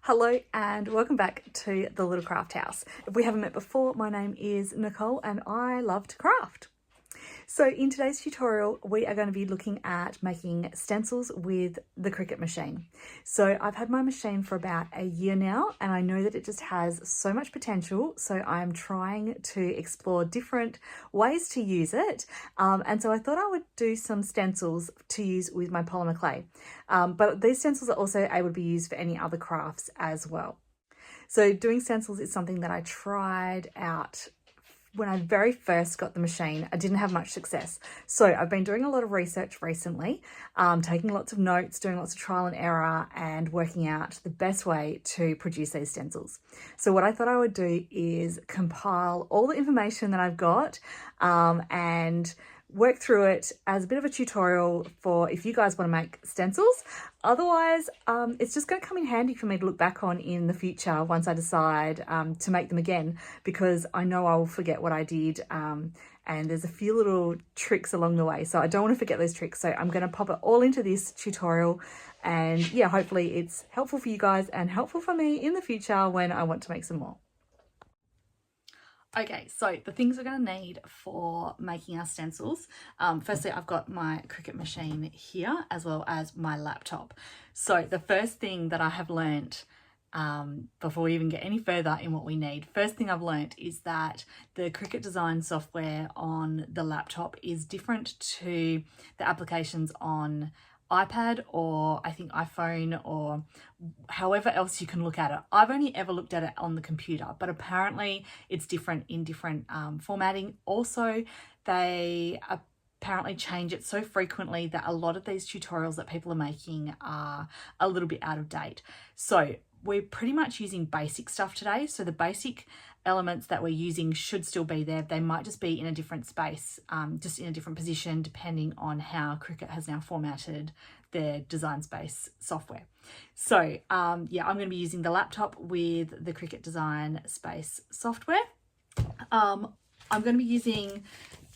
Hello and welcome back to the Little Craft House. If we haven't met before, my name is Nicole and I love to craft. So in today's tutorial, we are going to be looking at making stencils with the Cricut machine. So I've had my machine for about a year now and I know that it just has so much potential. So I'm trying to explore different ways to use it. And so I thought I would do some stencils to use with my polymer clay. But these stencils are also able to be used for any other crafts as well. So doing stencils is something that I tried out when I very first got the machine. I didn't have much success. So I've been doing a lot of research recently, taking lots of notes, doing lots of trial and error and working out the best way to produce these stencils. So what I thought I would do is compile all the information that I've got and work through it as a bit of a tutorial for if you guys want to make stencils. Otherwise, it's just going to come in handy for me to look back on in the future once I decide to make them again, because I know I will forget what I did and there's a few little tricks along the way. So I don't want to forget those tricks. So I'm going to pop it all into this tutorial and yeah, hopefully it's helpful for you guys and helpful for me in the future when I want to make some more. Okay, so the things we're going to need for making our stencils. Firstly, I've got my Cricut machine here as well as my laptop. So the first thing that I have learnt before we even get any further in what we need, first thing I've learnt is that the Cricut design software on the laptop is different to the applications on iPad or I think iPhone or however else you can look at it. I've only ever looked at it on the computer, but apparently it's different in different formatting. Also, they apparently change it so frequently that a lot of these tutorials that people are making are a little bit out of date. So we're pretty much using basic stuff today. So the basic elements that we're using should still be there. They might just be in a different space, just in a different position, depending on how Cricut has now formatted their design space software. So yeah, I'm going to be using the laptop with the Cricut design space software. I'm going to be using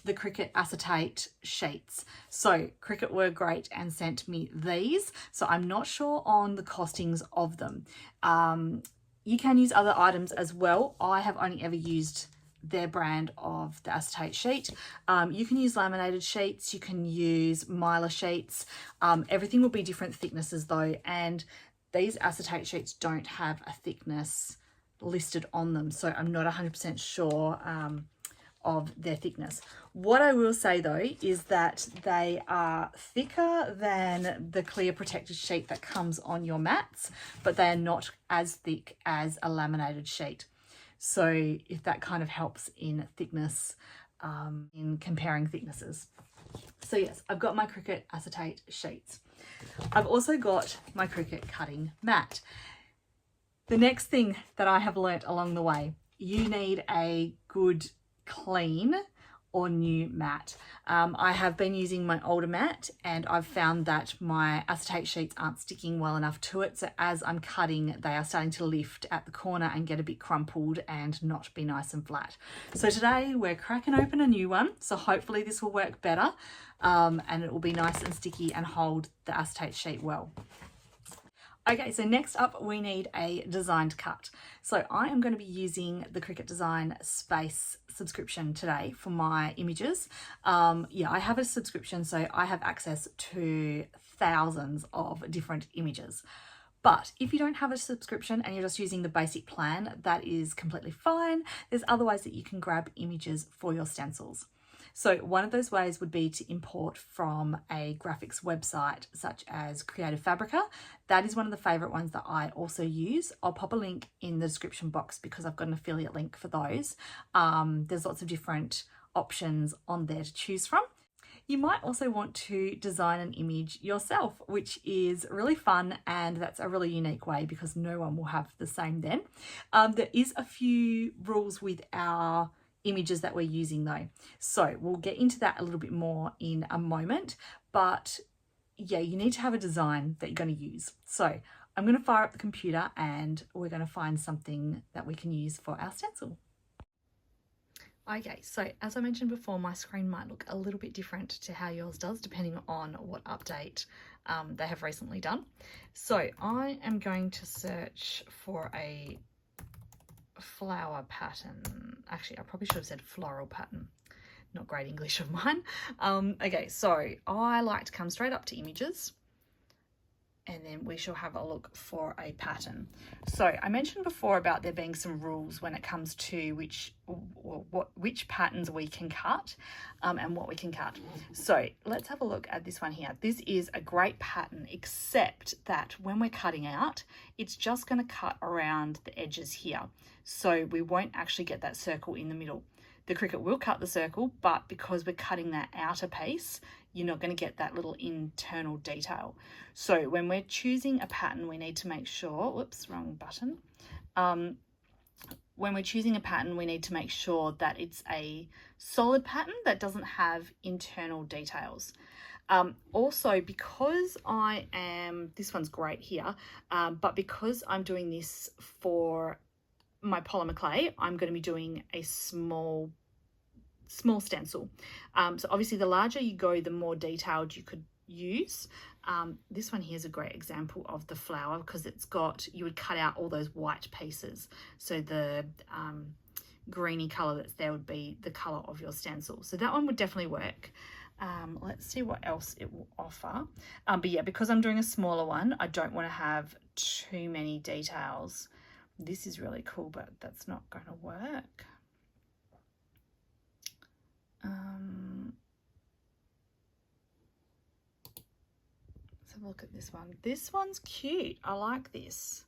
the Cricut Acetate sheets. So Cricut were great and sent me these. So I'm not sure on the costings of them. You can use other items as well. I have only ever used their brand of the acetate sheet. You can use laminated sheets, you can use mylar sheets. Everything will be different thicknesses though, and these acetate sheets don't have a thickness listed on them, so I'm not 100% sure of their thickness. What I will say though is that they are thicker than the clear protected sheet that comes on your mats, but they are not as thick as a laminated sheet. So if that kind of helps in thickness, in comparing thicknesses. So yes, I've got my Cricut Acetate sheets. I've also got my Cricut cutting mat. The next thing that I have learnt along the way, you need a good clean or new mat. I have been using my older mat and I've found that my acetate sheets aren't sticking well enough to it. So as I'm cutting, they are starting to lift at the corner and get a bit crumpled and not be nice and flat. So today we're cracking open a new one. So hopefully this will work better and it will be nice and sticky and hold the acetate sheet well. Okay, so next up we need a designed cut. So I am going to be using the Cricut Design Space subscription today for my images. Yeah, I have a subscription, so I have access to thousands of different images. But if you don't have a subscription and you're just using the basic plan, that is completely fine. There's other ways that you can grab images for your stencils. So one of those ways would be to import from a graphics website such as Creative Fabrica. That is one of the favorite ones that I also use. I'll pop a link in the description box because I've got an affiliate link for those. There's lots of different options on there to choose from. You might also want to design an image yourself, which is really fun, and that's a really unique way because no one will have the same then. There is a few rules with our images that we're using though, so we'll get into that a little bit more in a moment, but yeah, you need to have a design that you're going to use. So I'm going to fire up the computer and we're going to find something that we can use for our stencil. Okay, so as I mentioned before, my screen might look a little bit different to how yours does depending on what update they have recently done. So I am going to search for a flower pattern. Actually, I probably should have said floral pattern. Not great English of mine. Okay, so I like to come straight up to images, and then we shall have a look for a pattern. So I mentioned before about there being some rules when it comes to which patterns we can cut and what we can cut. So let's have a look at this one here. This is a great pattern, except that when we're cutting out, it's just going to cut around the edges here. So we won't actually get that circle in the middle. The Cricut will cut the circle, but because we're cutting that outer piece, you're not going to get that little internal detail. So when we're choosing a pattern, we need to make sure, whoops, wrong button. When we're choosing a pattern, we need to make sure that it's a solid pattern that doesn't have internal details. Also, because this one's great here, but because I'm doing this for my polymer clay, I'm going to be doing a small stencil. So obviously the larger you go, the more detailed you could use. This one here is a great example of the flower because you would cut out all those white pieces. So the greeny color that's there would be the color of your stencil. So that one would definitely work. Let's see what else it will offer. But yeah, because I'm doing a smaller one, I don't want to have too many details. This is really cool, but that's not going to work. Let's have a look at this one. This one's cute. I like this.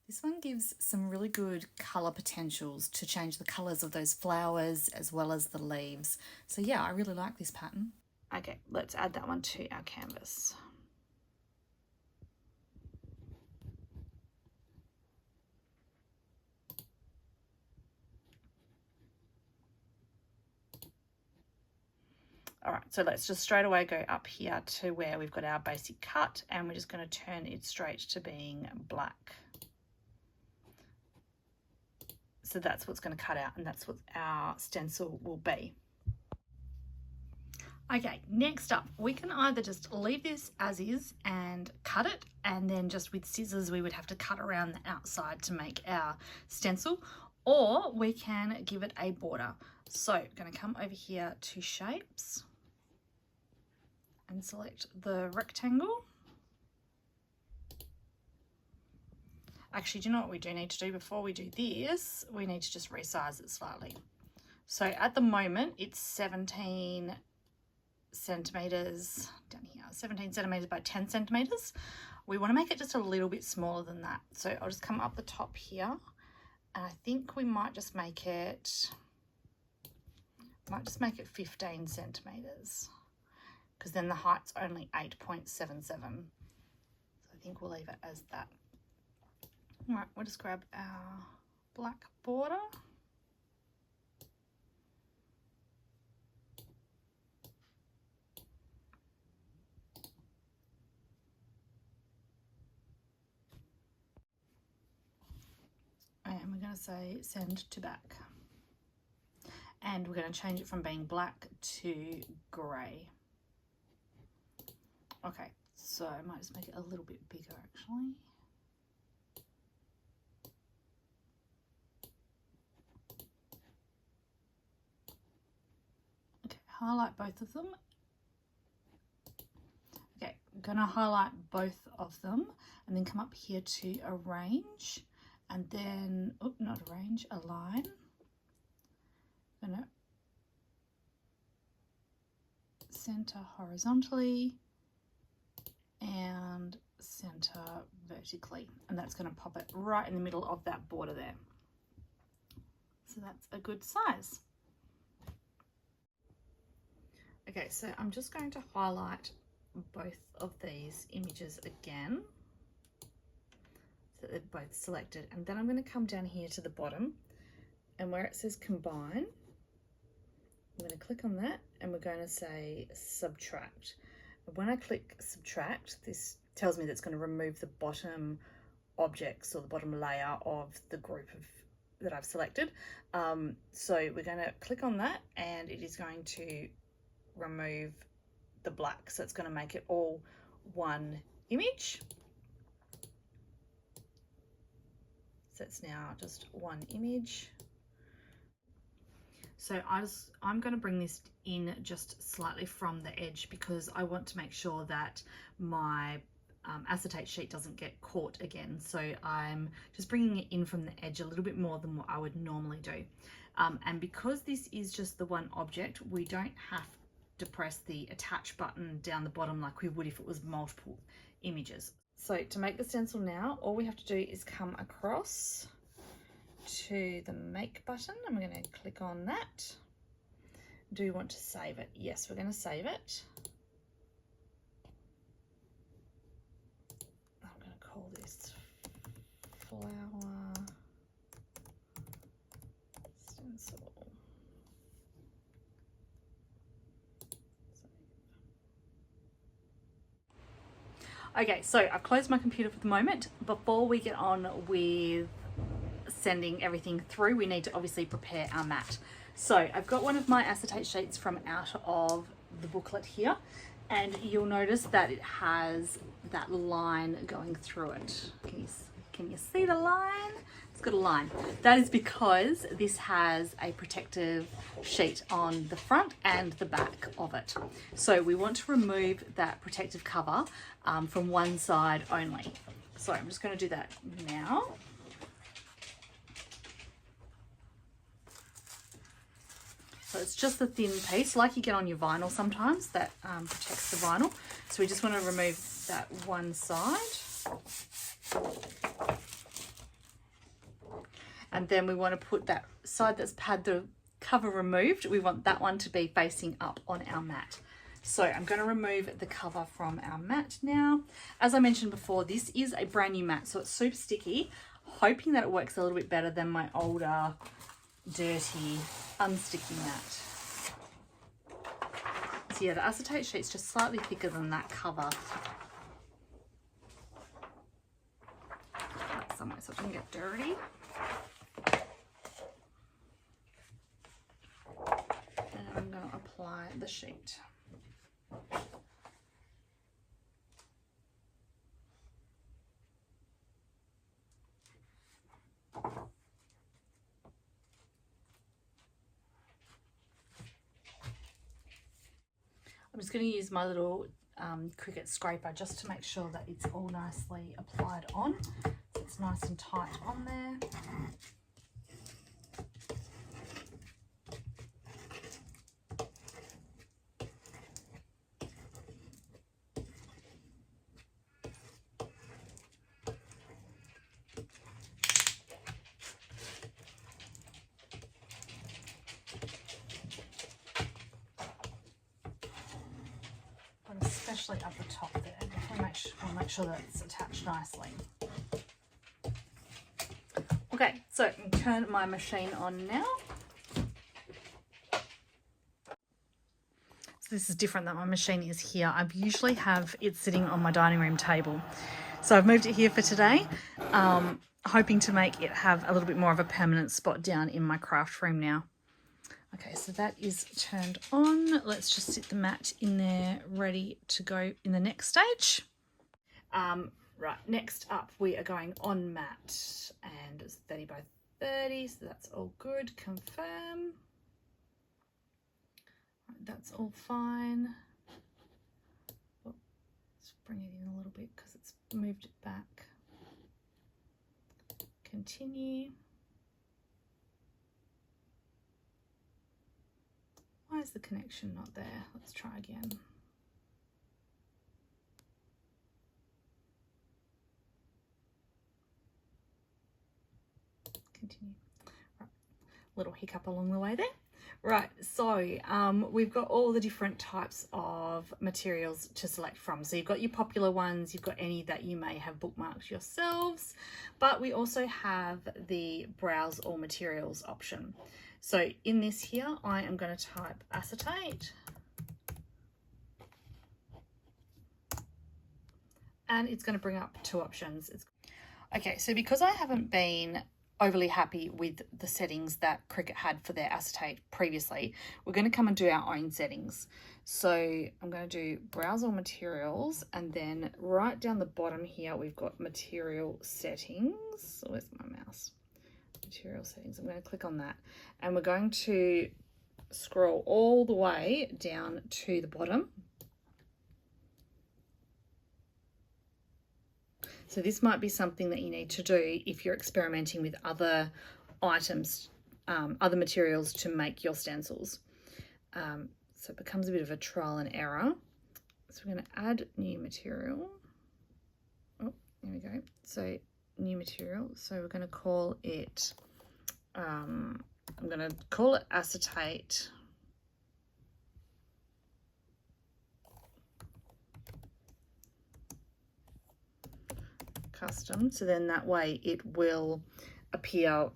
This one gives some really good colour potentials to change the colours of those flowers as well as the leaves. So yeah, I really like this pattern. Okay, let's add that one to our canvas. All right, so let's just straight away go up here to where we've got our basic cut, and we're just going to turn it straight to being black. So that's what's going to cut out, and that's what our stencil will be. Okay, next up, we can either just leave this as is and cut it, and then just with scissors we would have to cut around the outside to make our stencil, or we can give it a border. So I'm going to come over here to shapes and select the rectangle. Actually, do you know what we do need to do before we do this? We need to just resize it slightly. So at the moment it's 17 centimeters down here, 17 centimeters by 10 centimeters. We want to make it just a little bit smaller than that. So I'll just come up the top here, and I think we might just make it 15 centimeters, because then the height's only 8.77. So I think we'll leave it as that. All right, we'll just grab our black border. And we're going to say send to back. And we're going to change it from being black to grey. Okay, so I might just make it a little bit bigger actually. Okay, highlight both of them. Okay, I'm going to highlight both of them and then come up here to arrange, and then, oh, not arrange, align. I'm going to center horizontally and center vertically, and that's going to pop it right in the middle of that border there. So that's a good size. Okay, so I'm just going to highlight both of these images again so they're both selected, and then I'm going to come down here to the bottom, and where it says combine, I'm going to click on that and we're going to say subtract. When I click subtract, this tells me that's going to remove the bottom objects or the bottom layer of the group that I've selected. So we're going to click on that, and it is going to remove the black. So it's going to make it all one image. So it's now just one image. So I'm going to bring this in just slightly from the edge because I want to make sure that my acetate sheet doesn't get caught again. So I'm just bringing it in from the edge a little bit more than what I would normally do. And because this is just the one object, we don't have to press the attach button down the bottom like we would if it was multiple images. So to make the stencil now, all we have to do is come across to the make button. I'm going to click on that. Do we want to save it? Yes, we're going to save it. I'm going to call this flower stencil. Okay, so I've closed my computer for the moment. Before we get on with sending everything through, we need to obviously prepare our mat. So I've got one of my acetate sheets from out of the booklet here, and you'll notice that it has that line going through it. Can you see the line? It's got a line. That is because this has a protective sheet on the front and the back of it. So we want to remove that protective cover from one side only. So I'm just going to do that now. So it's just the thin piece, like you get on your vinyl sometimes, that protects the vinyl. So we just want to remove that one side. And then we want to put that side that's had the cover removed, we want that one to be facing up on our mat. So I'm going to remove the cover from our mat now. As I mentioned before, this is a brand new mat, so it's super sticky, hoping that it works a little bit better than my older, dirty, unsticky mat. So yeah, the acetate sheet's just slightly thicker than that cover. Put that somewhere so it doesn't get dirty. And I'm going to apply the sheet. I'm just going to use my little Cricut scraper just to make sure that it's all nicely applied on. So it's nice and tight on there. Especially up the top there. I'll make sure that it's attached nicely. Okay, so I can turn my machine on now. So this is different that my machine is here. I usually have it sitting on my dining room table. So I've moved it here for today, hoping to make it have a little bit more of a permanent spot down in my craft room now. Okay, so that is turned on. Let's just sit the mat in there ready to go in the next stage. Right, next up we are going on mat, and it's 30 by 30, so that's all good. Confirm. Right, that's all fine. Oh, let's bring it in a little bit because it's moved it back. Continue. Why is the connection not there? Let's try again. Continue. Right. Little hiccup along the way there. Right, so we've got all the different types of materials to select from. So you've got your popular ones, you've got any that you may have bookmarked yourselves, but we also have the browse all materials option. So in this here, I am going to type acetate, and it's going to bring up two options. Okay, so because I haven't been overly happy with the settings that Cricut had for their acetate previously, we're going to come and do our own settings. So I'm going to do browse all materials, and then right down the bottom here we've got material settings. Where's my mouse? Material settings. I'm going to click on that, and we're going to scroll all the way down to the bottom. So this might be something that you need to do if you're experimenting with other items, other materials to make your stencils. So it becomes a bit of a trial and error. So we're going to add new material. Oh, there we go. So new material. So we're going to call it, I'm going to call it acetate. Custom, so then that way it will appear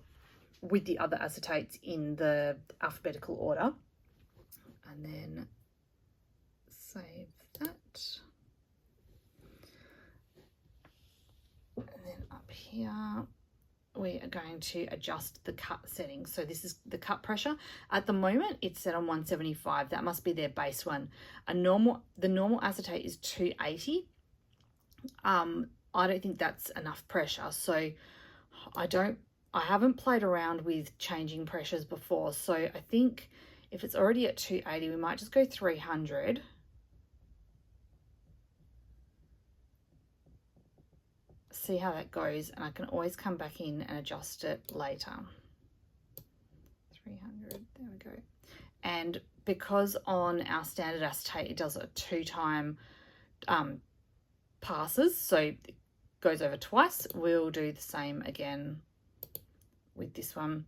with the other acetates in the alphabetical order. And then save that. And then up here we are going to adjust the cut settings. So this is the cut pressure. At the moment it's set on 175. That must be their base one. The normal acetate is 280. I don't think that's enough pressure, so I haven't played around with changing pressures before, so I think if it's already at 280 we might just go 300. See how that goes, and I can always come back in and adjust it later. 300, there we go. And because on our standard acetate it does a 2-time passes, so it goes over twice, we'll do the same again with this one,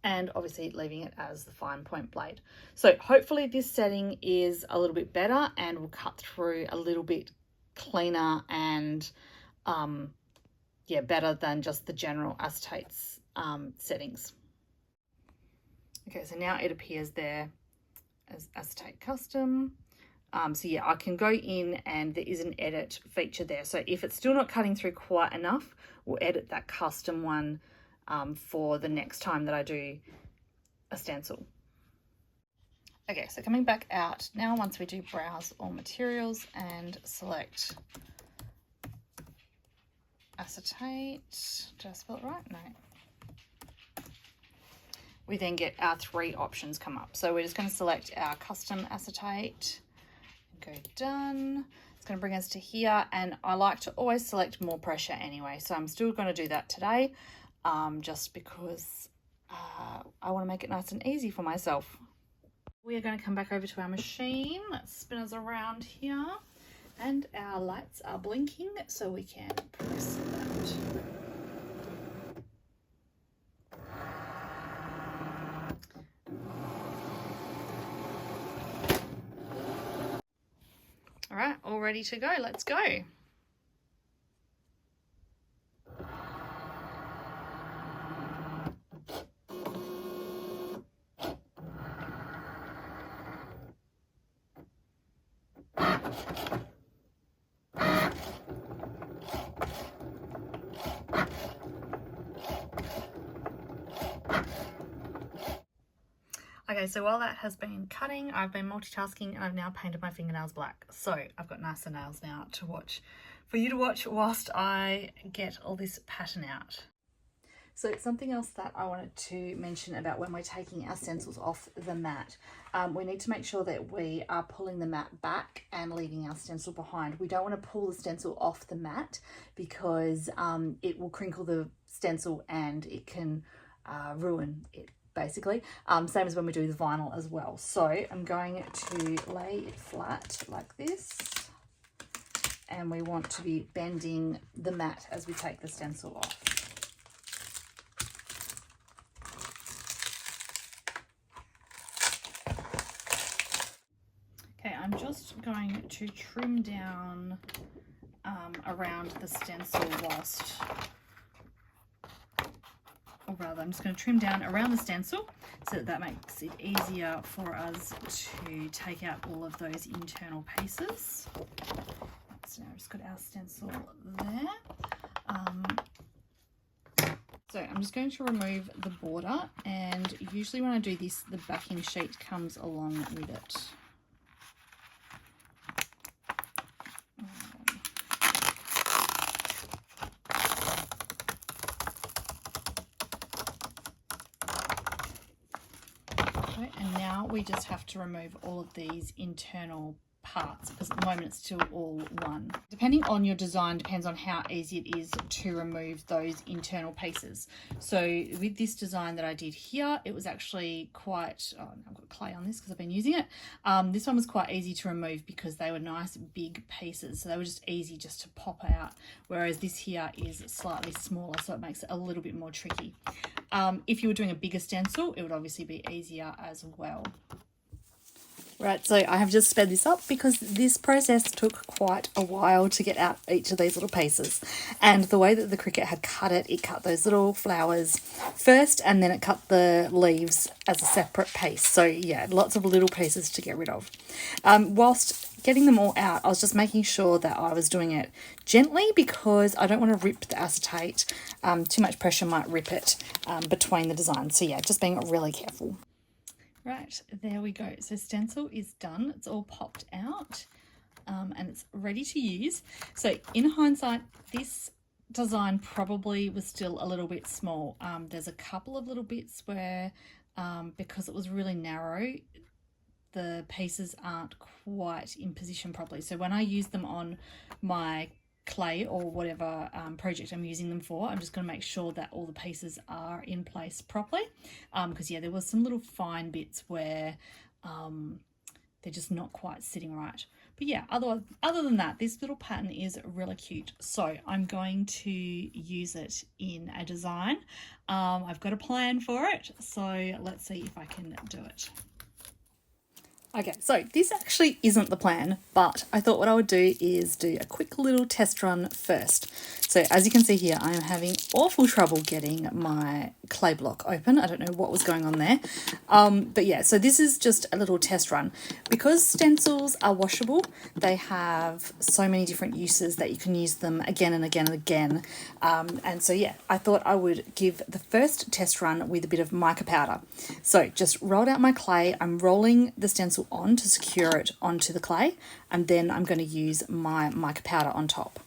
and obviously leaving it as the fine point blade. So hopefully this setting is a little bit better and will cut through a little bit cleaner and yeah, better than just the general acetates settings. Okay, so now it appears there as acetate custom. So yeah, I can go in and there is an edit feature there. So if it's still not cutting through quite enough, we'll edit that custom one for the next time that I do a stencil. Okay, so coming back out now, once we do browse all materials and select acetate, did I spell it right? No. We then get our 3 options come up. So we're just going to select our custom acetate. Go done. It's going to bring us to here, and I like to always select more pressure anyway, so I'm still going to do that today, just because I want to make it nice and easy for myself. We are going to come back over to our machine. Let's spin us around here, and our lights are blinking, so we can press that. All right, all ready to go. Let's go. Okay, so while that has been cutting, I've been multitasking and I've now painted my fingernails black. So I've got nicer nails now to watch, for you to watch whilst I get all this pattern out. So something else that I wanted to mention about when we're taking our stencils off the mat, we need to make sure that we are pulling the mat back and leaving our stencil behind. We don't want to pull the stencil off the mat because it will crinkle the stencil and it can ruin it, basically. Same as when we do the vinyl as well. So I'm going to lay it flat like this, and we want to be bending the mat as we take the stencil off. Okay, I'm just going to trim down around the stencil whilst, or rather I'm just going to trim down around the stencil so that makes it easier for us to take out all of those internal pieces. So now I've just got our stencil there. So So I'm just going to remove the border, and usually when I do this, the backing sheet comes along with it. Okay, and now we just have to remove all of these internal parts, because at the moment it's still all one. Depending on your design, depends on how easy it is to remove those internal pieces. So with this design that I did here, it was actually quite, oh, I've got clay on this because I've been using it. This one was quite easy to remove because they were nice big pieces, so they were just easy just to pop out, whereas this here is slightly smaller, so it makes it a little bit more tricky. If you were doing a bigger stencil, it would obviously be easier as well. Right, so I have just sped this up because this process took quite a while to get out each of these little pieces. And the way that the Cricut had cut it cut those little flowers first, and then it cut the leaves as a separate piece. So yeah, lots of little pieces to get rid of. Whilst getting them all out, I was just making sure that I was doing it gently because I don't want to rip the acetate. Too much pressure might rip it between the designs. So yeah, just being really careful. Right, there we go. So stencil is done. It's all popped out and it's ready to use. So in hindsight, this design probably was still a little bit small. There's a couple of little bits where, because it was really narrow, the pieces aren't quite in position properly. So when I use them on my clay or whatever project I'm using them for, I'm just going to make sure that all the pieces are in place properly, because yeah, there was some little fine bits where they're just not quite sitting right. But yeah, other than that, this little pattern is really cute, so I'm going to use it in a design. I've got a plan for it, so let's see if I can do it. Okay, so this actually isn't the plan, but I thought what I would do is do a quick little test run first. So as you can see here, I am having awful trouble getting my clay block open. I don't know what was going on there. But yeah, so this is just a little test run. Because stencils are washable, they have so many different uses that you can use them again and again and again. And so yeah, I thought I would give the first test run with a bit of mica powder. So just rolled out my clay. I'm rolling the stencil on to secure it onto the clay, and then I'm going to use my mica powder on top.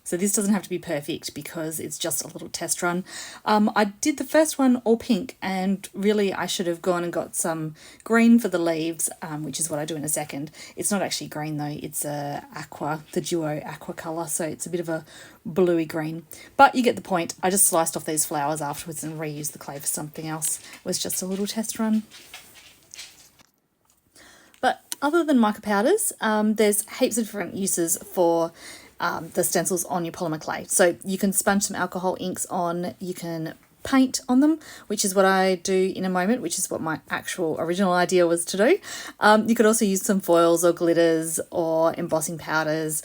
So this doesn't have to be perfect because it's just a little test run. I did the first one all pink, and really I should have gone and got some green for the leaves, which is what I do in a second. It's not actually green though, it's aqua, the duo aqua colour, so it's a bit of a bluey green. But you get the point. I just sliced off these flowers afterwards and reused the clay for something else. It was just a little test run. But other than mica powders, there's heaps of different uses for the stencils on your polymer clay. So you can sponge some alcohol inks on, you can paint on them, which is what I do in a moment, which is what my actual original idea was to do. You could also use some foils or glitters or embossing powders.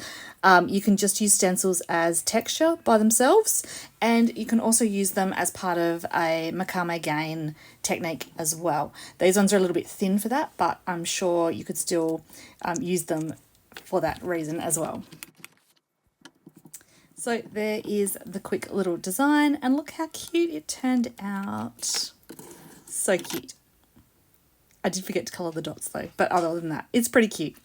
You can just use stencils as texture by themselves, and you can also use them as part of a macrame gain technique as well. These ones are a little bit thin for that, but I'm sure you could still use them for that reason as well. So there is the quick little design, and look how cute it turned out. So cute. I did forget to colour the dots though, but other than that, it's pretty cute.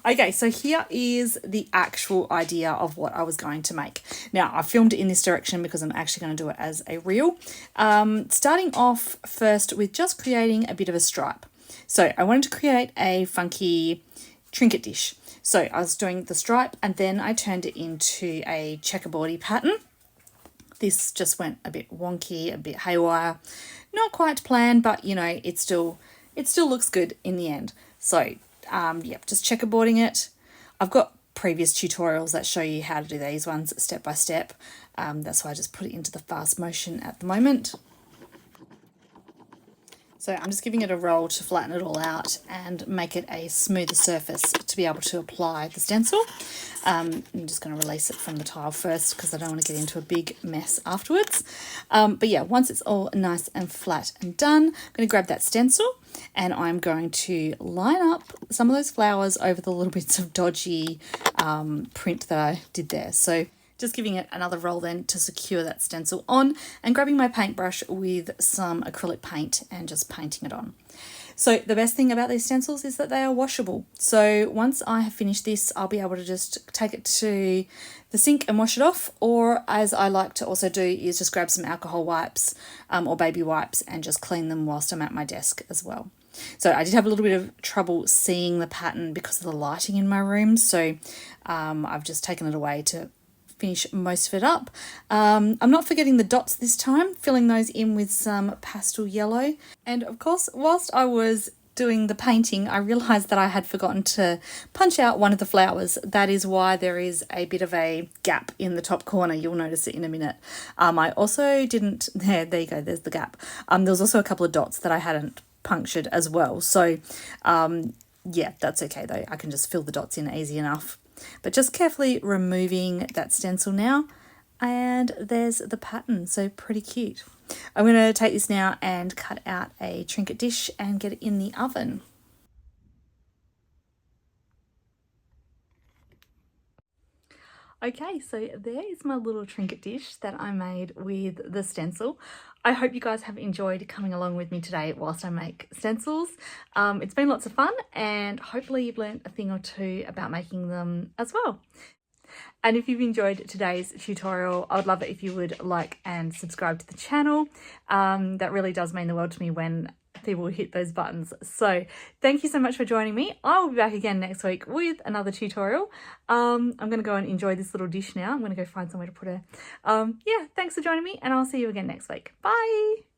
Okay, so here is the actual idea of what I was going to make. Now, I filmed it in this direction because I'm actually going to do it as a reel. Starting off first with just creating a bit of a stripe. So I wanted to create a funky trinket dish. So I was doing the stripe, and then I turned it into a checkerboardy pattern. This just went a bit wonky, a bit haywire. Not quite planned, but you know, it still looks good in the end. So yep, just checkerboarding it. I've got previous tutorials that show you how to do these ones step by step. That's why I just put it into the fast motion at the moment. So I'm just giving it a roll to flatten it all out and make it a smoother surface to be able to apply the stencil. I'm just going to release it from the tile first because I don't want to get into a big mess afterwards. But yeah, once it's all nice and flat and done, I'm going to grab that stencil and I'm going to line up some of those flowers over the little bits of dodgy print that I did there. So Just giving it another roll then to secure that stencil on, and grabbing my paintbrush with some acrylic paint and just painting it on. So the best thing about these stencils is that they are washable. So once I have finished this, I'll be able to just take it to the sink and wash it off, or as I like to also do is just grab some alcohol wipes or baby wipes and just clean them whilst I'm at my desk as well. So I did have a little bit of trouble seeing the pattern because of the lighting in my room, so I've just taken it away to finish most of it up. I'm not forgetting the dots this time, filling those in with some pastel yellow. And of course, whilst I was doing the painting, I realised that I had forgotten to punch out one of the flowers. That is why there is a bit of a gap in the top corner. You'll notice it in a minute. I also didn't, there you go, there's the gap. There was also a couple of dots that I hadn't punctured as well. So yeah, that's okay though. I can just fill the dots in easy enough. But just carefully removing that stencil now, and there's the pattern. So pretty cute. I'm going to take this now and cut out a trinket dish and get it in the oven. Okay, so there is my little trinket dish that I made with the stencil. I hope you guys have enjoyed coming along with me today whilst I make stencils. It's been lots of fun, and hopefully you've learned a thing or two about making them as well. And if you've enjoyed today's tutorial, I would love it if you would like and subscribe to the channel. That really does mean the world to me when people hit those buttons. So thank you so much for joining me. I will be back again next week with another tutorial. I'm going to go and enjoy this little dish now. I'm going to go find somewhere to put her. Yeah, thanks for joining me, and I'll see you again next week. Bye.